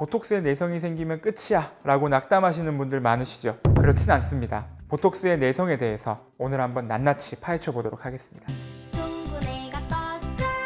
보톡스에 내성이 생기면 끝이야 라고 낙담하시는 분들 많으시죠? 그렇진 않습니다. 보톡스의 내성에 대해서 오늘 한번 낱낱이 파헤쳐 보도록 하겠습니다. 둥근애가 떴습니다.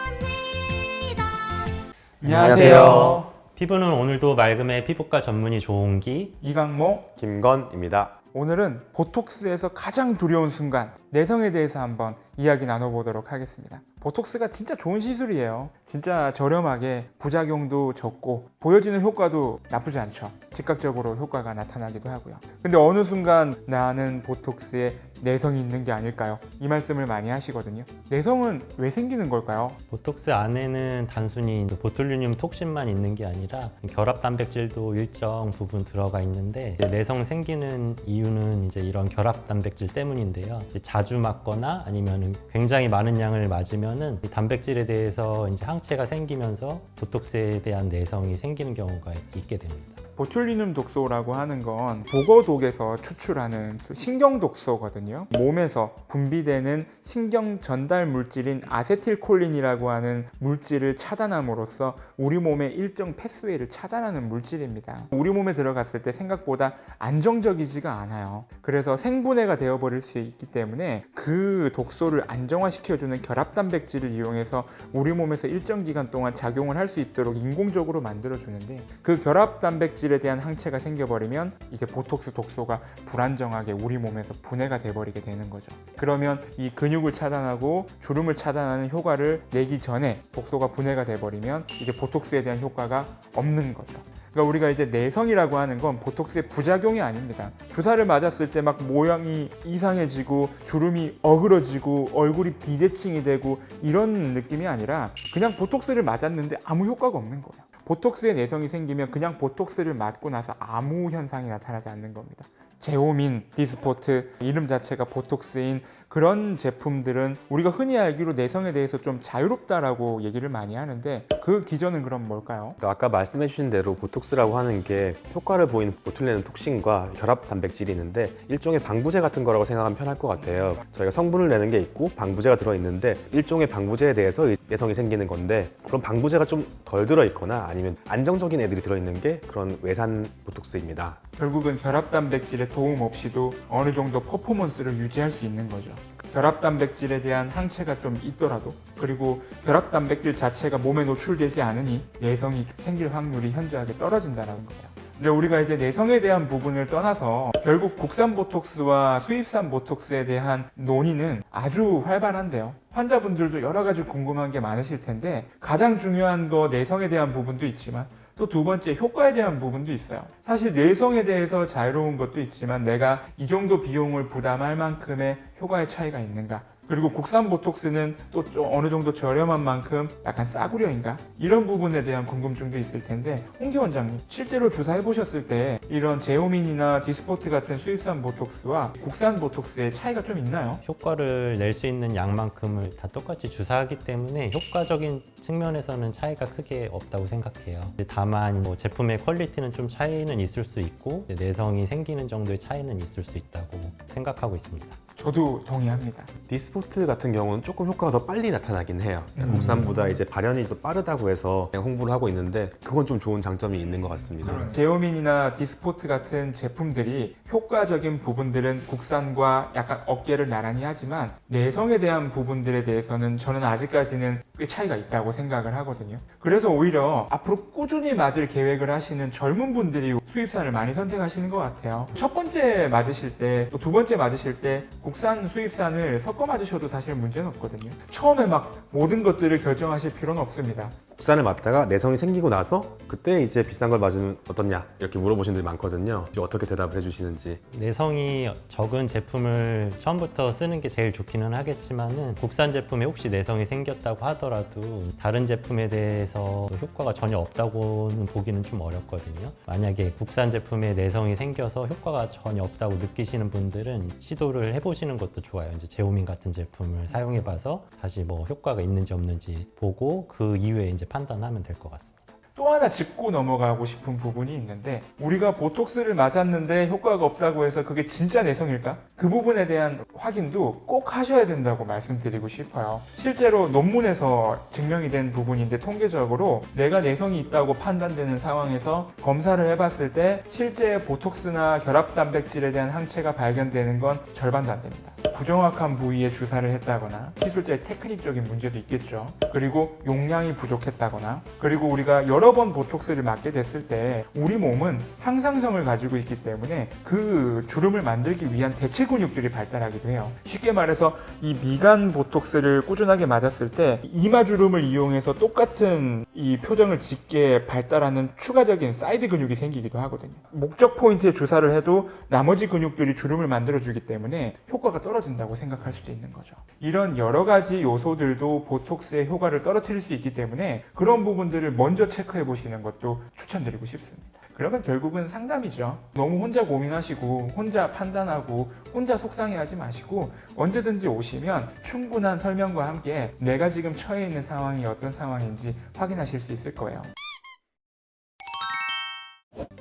안녕하세요. 피부는 오늘도 맑음의 피부과 전문의 조홍기. 이강모. 김건입니다. 오늘은 보톡스에서 가장 두려운 순간, 내성에 대해서 한번 이야기 나눠보도록 하겠습니다. 보톡스가 진짜 좋은 시술이에요. 진짜 저렴하게 부작용도 적고 보여지는 효과도 나쁘지 않죠. 즉각적으로 효과가 나타나기도 하고요. 근데 어느 순간 나는 보톡스에 내성이 있는 게 아닐까요? 이 말씀을 많이 하시거든요. 내성은 왜 생기는 걸까요? 보톡스 안에는 단순히 보툴리늄 톡신만 있는 게 아니라 결합 단백질도 일정 부분 들어가 있는데, 내성 생기는 이유는 이제 이런 결합 단백질 때문인데요. 이제 자주 맞거나 아니면 굉장히 많은 양을 맞으면은 이 단백질에 대해서 이제 항체가 생기면서 보톡스에 대한 내성이 생기는 경우가 있게 됩니다. 보툴리눔 독소라고 하는 건 보거독에서 추출하는 신경 독소거든요. 몸에서 분비되는 신경 전달 물질인 아세틸콜린이라고 하는 물질을 차단함으로써 우리 몸의 일정 패스웨이를 차단하는 물질입니다. 우리 몸에 들어갔을 때 생각보다 안정적이지가 않아요. 그래서 생분해가 되어버릴 수 있기 때문에 그 독소를 안정화시켜주는 결합 단백질을 이용해서 우리 몸에서 일정 기간 동안 작용을 할 수 있도록 인공적으로 만들어주는데, 그 결합 단백질에 대한 항체가 생겨버리면 이제 보톡스 독소가 불안정하게 우리 몸에서 분해가 돼버리게 되는 거죠. 그러면 이 근육을 차단하고 주름을 차단하는 효과를 내기 전에 독소가 분해가 돼버리면 이제 보톡스에 대한 효과가 없는 거죠. 그러니까 우리가 이제 내성이라고 하는 건 보톡스의 부작용이 아닙니다. 주사를 맞았을 때 막 모양이 이상해지고 주름이 어그러지고 얼굴이 비대칭이 되고 이런 느낌이 아니라 그냥 보톡스를 맞았는데 아무 효과가 없는 거예요. 보톡스에 내성이 생기면 그냥 보톡스를 맞고 나서 아무 현상이 나타나지 않는 겁니다. 제오민, 디스포트, 이름 자체가 보톡스인 그런 제품들은 우리가 흔히 알기로 내성에 대해서 좀 자유롭다라고 얘기를 많이 하는데, 그 기전은 그럼 뭘까요? 아까 말씀해 주신 대로 보톡스라고 하는 게 효과를 보이는 보툴리눔 톡신과 결합 단백질이 있는데 일종의 방부제 같은 거라고 생각하면 편할 것 같아요. 저희가 성분을 내는 게 있고 방부제가 들어있는데 일종의 방부제에 대해서 내성이 생기는 건데, 그럼 방부제가 좀 덜 들어있거나 아니면 안정적인 애들이 들어있는 게 그런 외산 보톡스입니다. 결국은 결합 단백질의 도움 없이도 어느 정도 퍼포먼스를 유지할 수 있는 거죠. 결합 단백질에 대한 항체가 좀 있더라도, 그리고 결합 단백질 자체가 몸에 노출되지 않으니 내성이 생길 확률이 현저하게 떨어진다는 거예요. 근데 우리가 이제 내성에 대한 부분을 떠나서 결국 국산 보톡스와 수입산 보톡스에 대한 논의는 아주 활발한데요. 환자분들도 여러 가지 궁금한 게 많으실 텐데, 가장 중요한 거 내성에 대한 부분도 있지만 또 두 번째 효과에 대한 부분도 있어요. 사실 내성에 대해서 자유로운 것도 있지만 내가 이 정도 비용을 부담할 만큼의 효과의 차이가 있는가, 그리고 국산 보톡스는 또 좀 어느 정도 저렴한 만큼 약간 싸구려인가, 이런 부분에 대한 궁금증도 있을 텐데, 홍기 원장님 실제로 주사해 보셨을 때 이런 제오민이나 디스포트 같은 수입산 보톡스와 국산 보톡스의 차이가 좀 있나요? 효과를 낼 수 있는 양만큼을 다 똑같이 주사하기 때문에 효과적인 측면에서는 차이가 크게 없다고 생각해요. 다만 뭐 제품의 퀄리티는 좀 차이는 있을 수 있고 내성이 생기는 정도의 차이는 있을 수 있다고 생각하고 있습니다. 저도 동의합니다. 디스포트 같은 경우는 조금 효과가 더 빨리 나타나긴 해요. 국산보다 이제 발현이 더 빠르다고 해서 홍보를 하고 있는데, 그건 좀 좋은 장점이 있는 것 같습니다. 제오민이나 디스포트 같은 제품들이 효과적인 부분들은 국산과 약간 어깨를 나란히 하지만 내성에 대한 부분들에 대해서는 저는 아직까지는 꽤 차이가 있다고 생각을 하거든요. 그래서 오히려 앞으로 꾸준히 맞을 계획을 하시는 젊은 분들이 수입산을 많이 선택하시는 것 같아요. 첫 번째 맞으실 때, 또 두 번째 맞으실 때 국산 수입산을 섞어 맞으셔도 사실 문제는 없거든요. 처음에 막 모든 것들을 결정하실 필요는 없습니다. 국산을 맞다가 내성이 생기고 나서 그때 이제 비싼 걸 맞으면 어떻냐 이렇게 물어보시는 분들이 많거든요. 어떻게 대답을 해주시는지. 내성이 적은 제품을 처음부터 쓰는 게 제일 좋기는 하겠지만은, 국산 제품에 혹시 내성이 생겼다고 하더라도 다른 제품에 대해서 효과가 전혀 없다고는 보기는 좀 어렵거든요. 만약에 국산 제품에 내성이 생겨서 효과가 전혀 없다고 느끼시는 분들은 시도를 해보시는 것도 좋아요. 이제 제오민 같은 제품을 사용해봐서 다시 뭐 효과가 있는지 없는지 보고 그 이후에 이제 판단하면 될 것 같습니다. 또 하나 짚고 넘어가고 싶은 부분이 있는데, 우리가 보톡스를 맞았는데 효과가 없다고 해서 그게 진짜 내성일까? 그 부분에 대한 확인도 꼭 하셔야 된다고 말씀드리고 싶어요. 실제로 논문에서 증명이 된 부분인데, 통계적으로 내가 내성이 있다고 판단되는 상황에서 검사를 해봤을 때 실제 보톡스나 결합 단백질에 대한 항체가 발견되는 건 절반도 안 됩니다. 부정확한 부위에 주사를 했다거나, 기술자의 테크닉적인 문제도 있겠죠. 그리고 용량이 부족했다거나, 그리고 우리가 여러 번 보톡스를 맞게 됐을 때 우리 몸은 항상성을 가지고 있기 때문에 그 주름을 만들기 위한 대체 근육들이 발달하기도 해요. 쉽게 말해서 이 미간 보톡스를 꾸준하게 맞았을 때 이마 주름을 이용해서 똑같은 이 표정을 짓게 발달하는 추가적인 사이드 근육이 생기기도 하거든요. 목적 포인트에 주사를 해도 나머지 근육들이 주름을 만들어주기 때문에 효과가 떨어진다고 생각할 수도 있는 거죠. 이런 여러 가지 요소들도 보톡스의 효과를 떨어뜨릴 수 있기 때문에 그런 부분들을 먼저 체크해 보시는 것도 추천드리고 싶습니다. 그러면 결국은 상담이죠. 너무 혼자 고민하시고 혼자 판단하고 혼자 속상해하지 마시고 언제든지 오시면 충분한 설명과 함께 내가 지금 처해 있는 상황이 어떤 상황인지 확인하실 수 있을 거예요.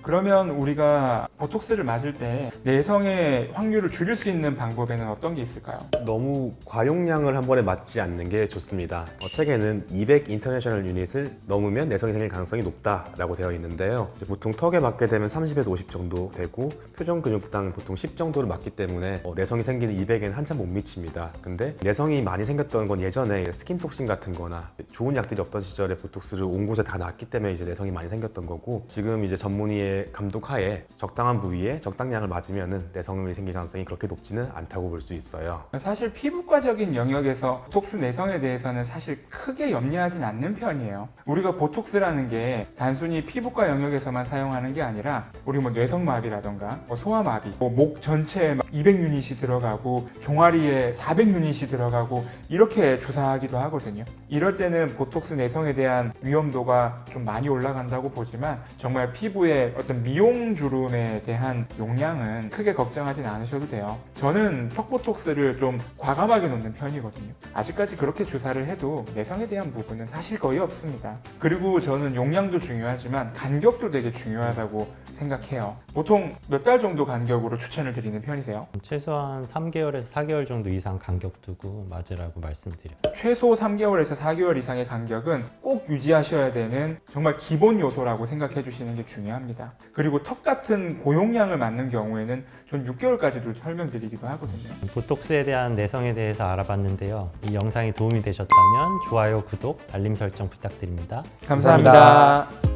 그러면 우리가 보톡스를 맞을 때 내성의 확률을 줄일 수 있는 방법에는 어떤 게 있을까요? 너무 과용량을 한 번에 맞지 않는 게 좋습니다. 책에는 200 인터내셔널 유닛을 넘으면 내성이 생길 가능성이 높다라고 되어 있는데요. 보통 턱에 맞게 되면 30에서 50 정도 되고 표정 근육당 보통 10 정도를 맞기 때문에 내성이 생기는 200에는 한참 못 미칩니다. 근데 내성이 많이 생겼던 건 예전에 스킨톡신 같은 거나 좋은 약들이 없던 시절에 보톡스를 온 곳에 다 놨기 때문에 이제 내성이 많이 생겼던 거고, 지금 이제 전문의의 감독하에 적당한 부위에 적당량을 맞으면은 내성이 생길 가능성이 그렇게 높지는 않다고 볼 수 있어요. 사실 피부과적인 영역에서 보톡스 내성에 대해서는 사실 크게 염려하진 않는 편이에요. 우리가 보톡스라는 게 단순히 피부과 영역에서만 사용하는 게 아니라 우리 뭐 뇌성마비라던가 소아마비, 목 전체에 200유닛이 들어가고 종아리에 400유닛이 들어가고 이렇게 주사하기도 하거든요. 이럴 때는 보톡스 내성에 대한 위험도가 좀 많이 올라간다고 보지만 정말 피부에 어떤 미용 주름에 대한 용량은 크게 걱정하진 않으셔도 돼요. 저는 턱보톡스를 좀 과감하게 놓는 편이거든요. 아직까지 그렇게 주사를 해도 내성에 대한 부분은 사실 거의 없습니다. 그리고 저는 용량도 중요하지만 간격도 되게 중요하다고 생각해요. 보통 몇 달 정도 간격으로 추천을 드리는 편이세요? 최소한 3개월에서 4개월 정도 이상 간격 두고 맞으라고 말씀드려요. 최소 3개월에서 4개월 이상의 간격은 꼭 유지하셔야 되는 정말 기본 요소라고 생각해 주시는 게 중요합니다. 그리고 턱 같은 고용량을 맞는 경우에는 전 6개월까지도 설명드리기도 하거든요. 보톡스에 대한 내성에 대해서 알아봤는데요. 이 영상이 도움이 되셨다면 좋아요, 구독, 알림 설정 부탁드립니다. 감사합니다.